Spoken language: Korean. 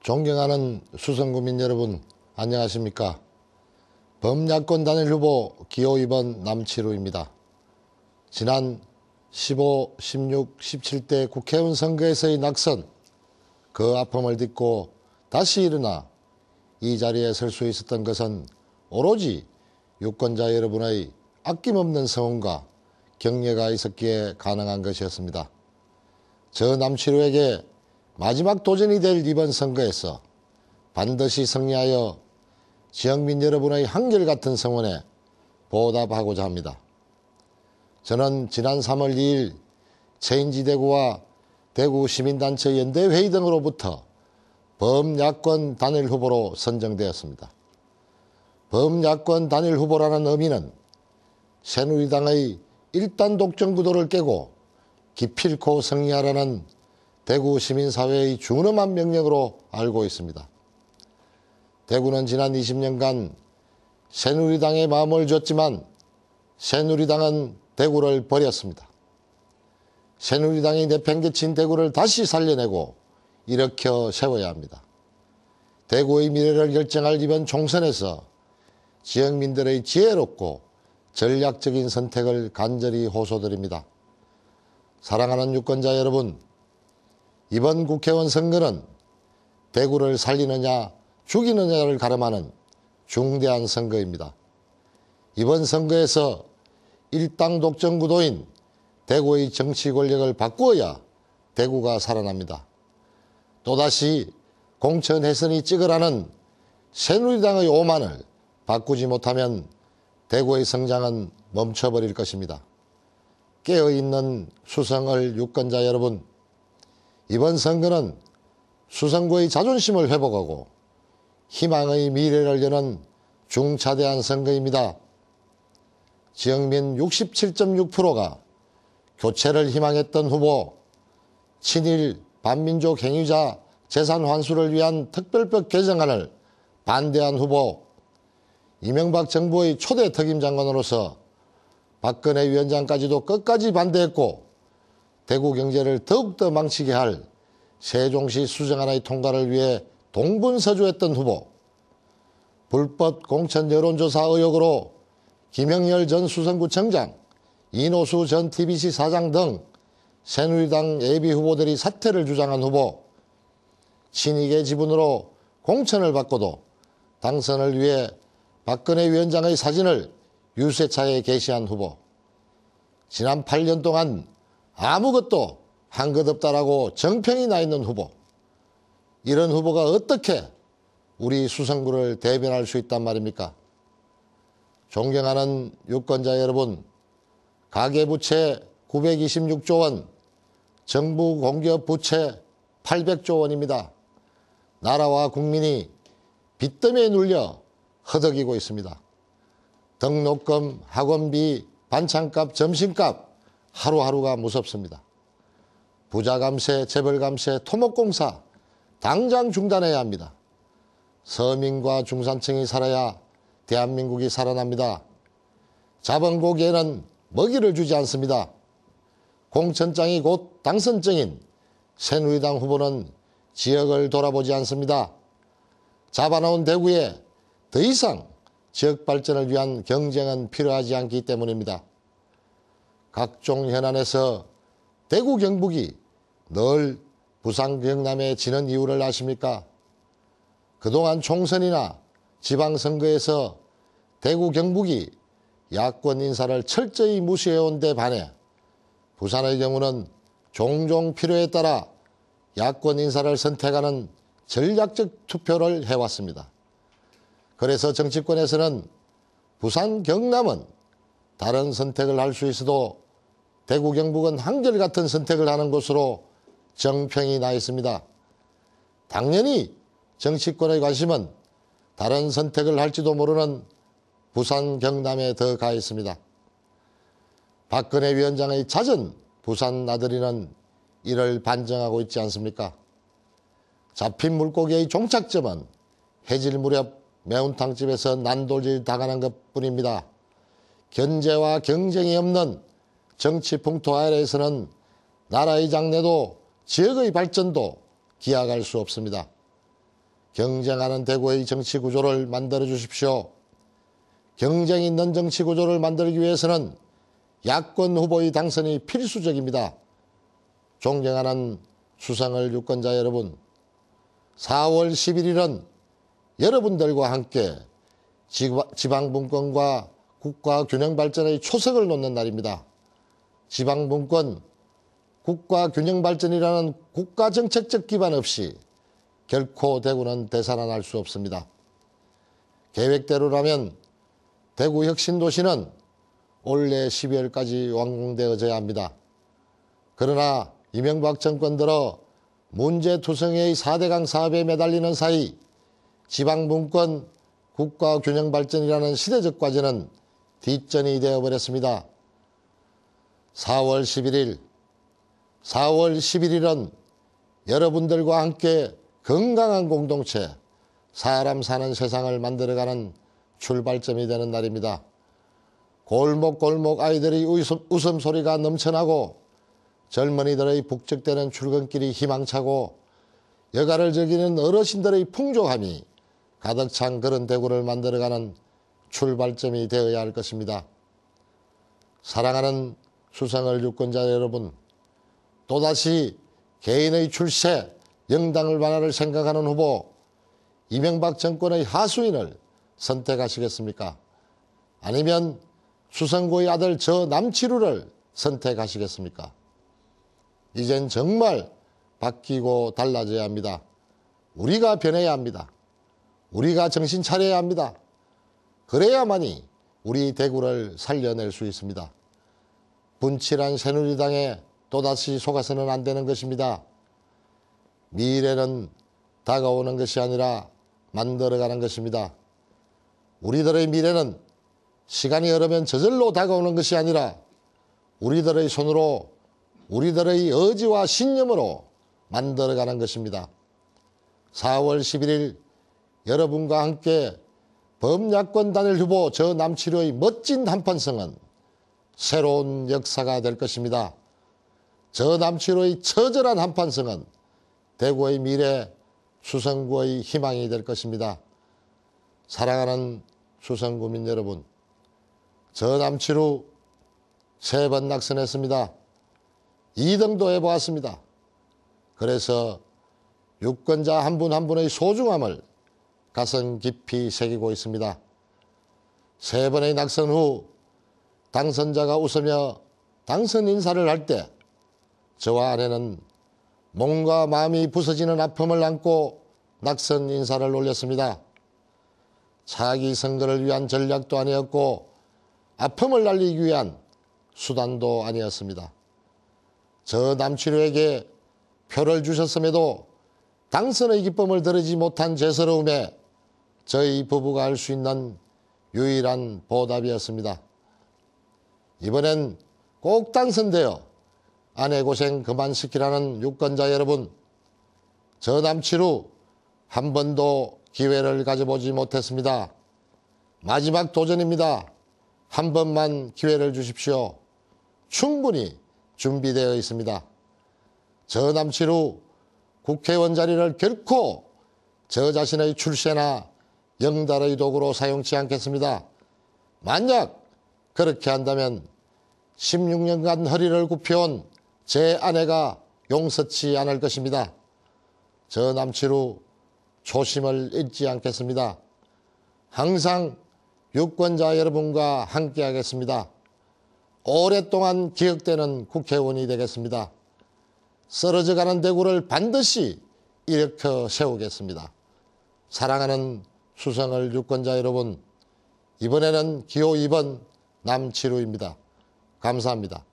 존경하는 수성구민 여러분, 안녕하십니까? 범야권 단일 후보 기호 2번 남치루입니다. 지난 15, 16, 17대 국회의원 선거에서의 낙선, 그 아픔을 딛고 다시 일어나 이 자리에 설 수 있었던 것은 오로지 유권자 여러분의 아낌없는 성원과 격려가 있었기에 가능한 것이었습니다. 저 남치루에게 마지막 도전이 될 이번 선거에서 반드시 승리하여 지역민 여러분의 한결같은 성원에 보답하고자 합니다. 저는 지난 3월 2일 체인지대구와 대구 시민단체 연대회의 등으로부터 범야권 단일 후보로 선정되었습니다. 범야권 단일 후보라는 의미는 새누리당의 일단 독점 구도를 깨고 기필코 승리하라는 대구 시민사회의 준엄한 명령으로 알고 있습니다. 대구는 지난 20년간 새누리당의 마음을 줬지만 새누리당은 대구를 버렸습니다. 새누리당이 내팽개친 대구를 다시 살려내고 일으켜 세워야 합니다. 대구의 미래를 결정할 이번 총선에서 지역민들의 지혜롭고 전략적인 선택을 간절히 호소드립니다. 사랑하는 유권자 여러분, 이번 국회의원 선거는 대구를 살리느냐 죽이느냐를 가름하는 중대한 선거입니다. 이번 선거에서 일당 독점 구도인 대구의 정치 권력을 바꾸어야 대구가 살아납니다. 또다시 공천 훼손이 찍으라는 새누리당의 오만을 바꾸지 못하면 대구의 성장은 멈춰버릴 것입니다. 깨어있는 수성을 유권자 여러분, 이번 선거는 수성구의 자존심을 회복하고 희망의 미래를 여는 중차대한 선거입니다. 지역민 67.6%가 교체를 희망했던 후보, 친일 반민족 행위자 재산 환수를 위한 특별법 개정안을 반대한 후보, 이명박 정부의 초대 특임장관으로서 박근혜 위원장까지도 끝까지 반대했고 대구 경제를 더욱더 망치게 할 세종시 수정안의 통과를 위해 동분서주했던 후보, 불법 공천 여론조사 의혹으로 김영열 전 수성구청장, 이노수 전 TBC 사장 등 새누리당 예비후보들이 사퇴를 주장한 후보, 친이계 지분으로 공천을 받고도 당선을 위해 박근혜 위원장의 사진을 유세차에 게시한 후보, 지난 8년 동안 아무것도 한 것 없다라고 정평이 나 있는 후보, 이런 후보가 어떻게 우리 수성구를 대변할 수 있단 말입니까? 존경하는 유권자 여러분, 가계부채 926조 원, 정부 공기업 부채 800조 원입니다. 나라와 국민이 빚더미에 눌려 허덕이고 있습니다. 등록금, 학원비, 반찬값, 점심값 하루하루가 무섭습니다. 부자 감세, 재벌 감세, 토목공사 당장 중단해야 합니다. 서민과 중산층이 살아야 대한민국이 살아납니다. 잡은 고기에는 먹이를 주지 않습니다. 공천장이 곧 당선증인 새누리당 후보는 지역을 돌아보지 않습니다. 잡아놓은 대구에 더 이상 지역 발전을 위한 경쟁은 필요하지 않기 때문입니다. 각종 현안에서 대구 경북이 늘 부산 경남에 지는 이유를 아십니까? 그동안 총선이나 지방선거에서 대구 경북이 야권 인사를 철저히 무시해온 데 반해 부산의 경우는 종종 필요에 따라 야권 인사를 선택하는 전략적 투표를 해왔습니다. 그래서 정치권에서는 부산 경남은 다른 선택을 할 수 있어도 대구 경북은 한결같은 선택을 하는 것으로 정평이 나 있습니다. 당연히 정치권의 관심은 다른 선택을 할지도 모르는 부산 경남에 더 가 있습니다. 박근혜 위원장의 잦은 부산 나들이는 이를 반증하고 있지 않습니까? 잡힌 물고기의 종착점은 해질 무렵 매운탕집에서 난도질 당하는 것뿐입니다. 견제와 경쟁이 없는 정치 풍토 아래에서는 나라의 장래도 지역의 발전도 기약할 수 없습니다. 경쟁하는 대구의 정치 구조를 만들어 주십시오. 경쟁 있는 정치 구조를 만들기 위해서는 야권 후보의 당선이 필수적입니다. 존경하는 수상을 유권자 여러분, 4월 11일은 여러분들과 함께 지방분권과 국가균형 발전의 초석을 놓는 날입니다. 지방분권, 국가균형 발전이라는 국가정책적 기반 없이 결코 대구는 되살아날 수 없습니다. 계획대로라면 대구 혁신도시는 올해 12월까지 완공되어져야 합니다. 그러나 이명박 정권 들어 문제투성이의 4대강 사업에 매달리는 사이 지방분권 국가균형발전이라는 시대적 과제는 뒷전이 되어버렸습니다. 4월 11일은 여러분들과 함께 건강한 공동체, 사람 사는 세상을 만들어가는 출발점이 되는 날입니다. 골목골목 아이들의 웃음소리가 넘쳐나고 젊은이들의 북적대는 출근길이 희망차고 여가를 즐기는 어르신들의 풍족함이 가득 찬 그런 대구를 만들어가는 출발점이 되어야 할 것입니다. 사랑하는 수상을 유권자 여러분, 또다시 개인의 출세, 영당을 반환을 생각하는 후보, 이명박 정권의 하수인을 선택하시겠습니까? 아니면 수성구의 아들 저 남치루를 선택하시겠습니까? 이젠 정말 바뀌고 달라져야 합니다. 우리가 변해야 합니다. 우리가 정신 차려야 합니다. 그래야만이 우리 대구를 살려낼 수 있습니다. 분칠한 새누리당에 또다시 속아서는 안 되는 것입니다. 미래는 다가오는 것이 아니라 만들어가는 것입니다. 우리들의 미래는 시간이 흐르면 저절로 다가오는 것이 아니라 우리들의 손으로 우리들의 의지와 신념으로 만들어가는 것입니다. 4월 11일 여러분과 함께 범야권 단일 후보 저 남치료의 멋진 한판성은 새로운 역사가 될 것입니다. 저 남치료의 처절한 한판성은 대구의 미래, 수성구의 희망이 될 것입니다. 사랑하는 수성구민 여러분, 저 남치루 3번 낙선했습니다. 2등도 해보았습니다. 그래서 유권자 한 분 한 분의 소중함을 가슴 깊이 새기고 있습니다. 3번의 낙선 후 당선자가 웃으며 당선 인사를 할 때 저와 아내는 몸과 마음이 부서지는 아픔을 안고 낙선 인사를 올렸습니다. 차기 선거를 위한 전략도 아니었고 아픔을 날리기 위한 수단도 아니었습니다. 저 남치료에게 표를 주셨음에도 당선의 기쁨을 들으지 못한 죄스러움에 저희 부부가 할 수 있는 유일한 보답이었습니다. 이번엔 꼭 당선되어 아내 고생 그만 시키라는 유권자 여러분, 저 남치루 한 번도 기회를 가져보지 못했습니다. 마지막 도전입니다. 한 번만 기회를 주십시오. 충분히 준비되어 있습니다. 저 남치루 국회의원 자리를 결코 저 자신의 출세나 영달의 도구로 사용치 않겠습니다. 만약 그렇게 한다면 16년간 허리를 굽혀온 제 아내가 용서치 않을 것입니다. 저 남치루 초심을 잊지 않겠습니다. 항상 유권자 여러분과 함께 하겠습니다. 오랫동안 기억되는 국회의원이 되겠습니다. 쓰러져가는 대구를 반드시 일으켜 세우겠습니다. 사랑하는 수성을 유권자 여러분, 이번에는 기호 2번 남치루입니다. 감사합니다.